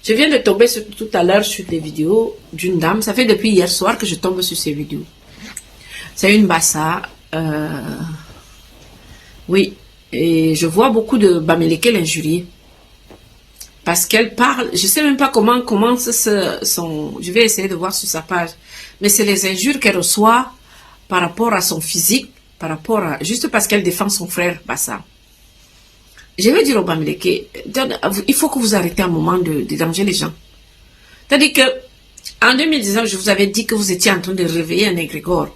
Je viens de tomber tout à l'heure sur des vidéos d'une dame. Ça fait depuis hier soir que je tombe sur ces vidéos. C'est une Bassa. Oui. Et je vois beaucoup de Bamileke l'injurier. Parce qu'elle parle, je sais même pas comment commence son... Je vais essayer de voir sur sa page. Mais c'est les injures qu'elle reçoit par rapport à son physique, par rapport à... Juste parce qu'elle défend son frère Bassa. Je vais dire au Bamileke, il faut que vous arrêtez un moment de déranger les gens. C'est-à-dire que, en 2019, je vous avais dit que vous étiez en train de réveiller un égrégore.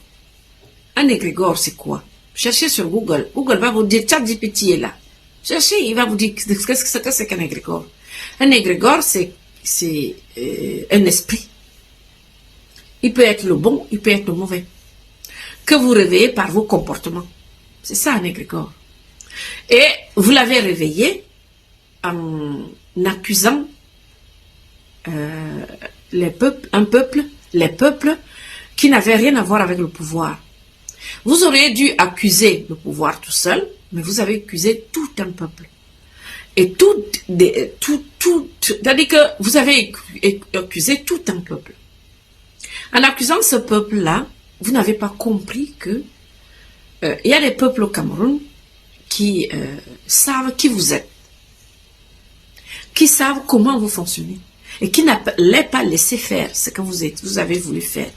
Un égrégore, c'est quoi? Cherchez sur Google. Google va vous dire, ChatGPT est là. Cherchez, il va vous dire qu'est-ce que c'est qu'un égrégore. Un égrégore, c'est un esprit. Il peut être le bon, il peut être le mauvais. Que vous réveillez par vos comportements. C'est ça un égrégore. Et vous l'avez réveillé en accusant les peuples qui n'avaient rien à voir avec le pouvoir. Vous auriez dû accuser le pouvoir tout seul, mais vous avez accusé tout un peuple. Et c'est-à-dire que vous avez accusé tout un peuple. En accusant ce peuple-là, vous n'avez pas compris que il y a des peuples au Cameroun qui savent qui vous êtes, qui savent comment vous fonctionnez, et qui n'allaient pas laisser faire ce que vous avez voulu faire.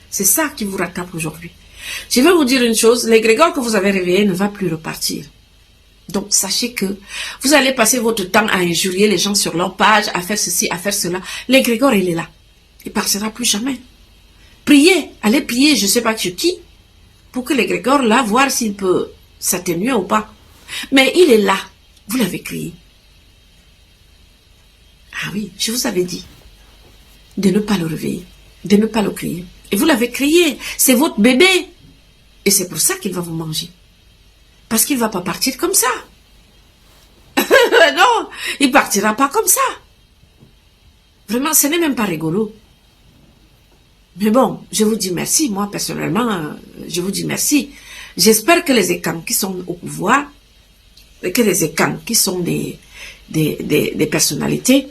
C'est ça qui vous rattrape aujourd'hui. Je vais vous dire une chose, l'égrégore que vous avez réveillé ne va plus repartir. Donc, sachez que vous allez passer votre temps à injurier les gens sur leur page, à faire ceci, à faire cela. L'égrégore, il est là. Il ne partira plus jamais. Priez, allez prier, je ne sais pas sur qui, pour que l'égrégore, là, voir s'il peut s'atténuer ou pas. Mais il est là. Vous l'avez créé. Ah oui, je vous avais dit de ne pas le réveiller, de ne pas le créer. Et vous l'avez créé. C'est votre bébé. Et c'est pour ça qu'il va vous manger. Parce qu'il ne va pas partir comme ça. Non, il ne partira pas comme ça. Vraiment, ce n'est même pas rigolo. Mais bon, je vous dis merci. Moi, personnellement, je vous dis merci. J'espère que les écans qui sont au pouvoir, que les écans qui sont des personnalités,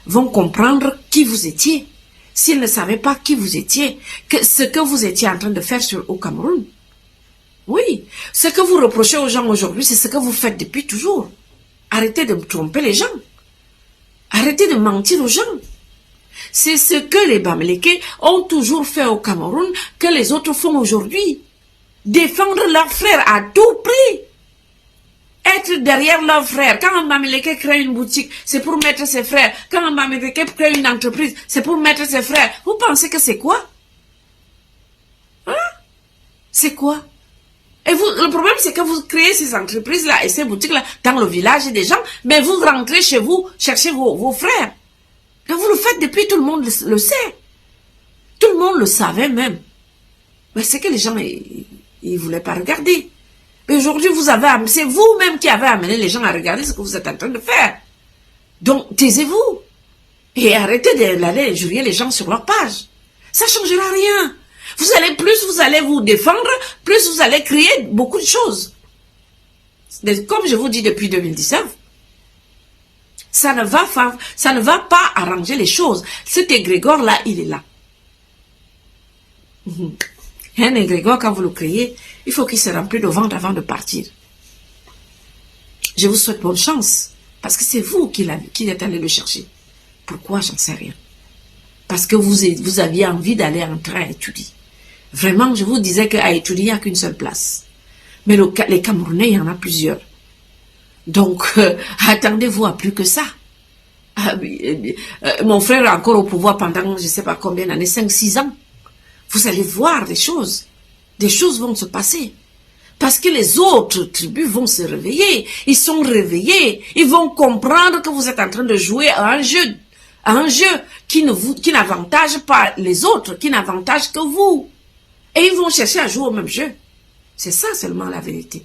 vont comprendre qui vous étiez. S'ils ne savaient pas qui vous étiez, que ce que vous étiez en train de faire au Cameroun. Oui, ce que vous reprochez aux gens aujourd'hui, c'est ce que vous faites depuis toujours. Arrêtez de tromper les gens. Arrêtez de mentir aux gens. C'est ce que les Bamileke ont toujours fait au Cameroun, que les autres font aujourd'hui. Défendre leurs frères à tout prix. Être derrière leurs frères. Quand un Bamileke crée une boutique, c'est pour mettre ses frères. Quand un Bamileke crée une entreprise, c'est pour mettre ses frères. Vous pensez que c'est quoi? Hein? C'est quoi? Et vous, le problème, c'est que vous créez ces entreprises-là et ces boutiques-là dans le village des gens, mais vous rentrez chez vous, cherchez vos frères. Et vous le faites depuis, tout le monde le sait. Tout le monde le savait même. Mais c'est que les gens, ils ne voulaient pas regarder. Mais aujourd'hui, c'est vous-même qui avez amené les gens à regarder ce que vous êtes en train de faire. Donc, taisez-vous. Et arrêtez d'aller injurier les gens sur leur page. Ça ne changera rien. Plus vous allez vous défendre, plus vous allez créer beaucoup de choses. Comme je vous dis depuis 2019, ça ne va pas arranger les choses. Cet égrégore-là, il est là. Un égrégore, quand vous le créez, il faut qu'il se remplisse de ventre avant de partir. Je vous souhaite bonne chance, parce que c'est vous qui êtes allé le chercher. Pourquoi? J'en sais rien. Parce que vous aviez envie d'aller entrer à étudier. Vraiment, je vous disais qu'à étudier, il n'y a qu'une seule place. Mais les Camerounais, il y en a plusieurs. Donc, attendez-vous à plus que ça. Mon frère est encore au pouvoir pendant, je ne sais pas combien d'années, 5-6 ans. Vous allez voir des choses. Des choses vont se passer. Parce que les autres tribus vont se réveiller. Ils sont réveillés. Ils vont comprendre que vous êtes en train de jouer à un jeu qui n'avantage pas les autres, qui n'avantage que vous. Et ils vont chercher à jouer au même jeu. C'est ça seulement la vérité.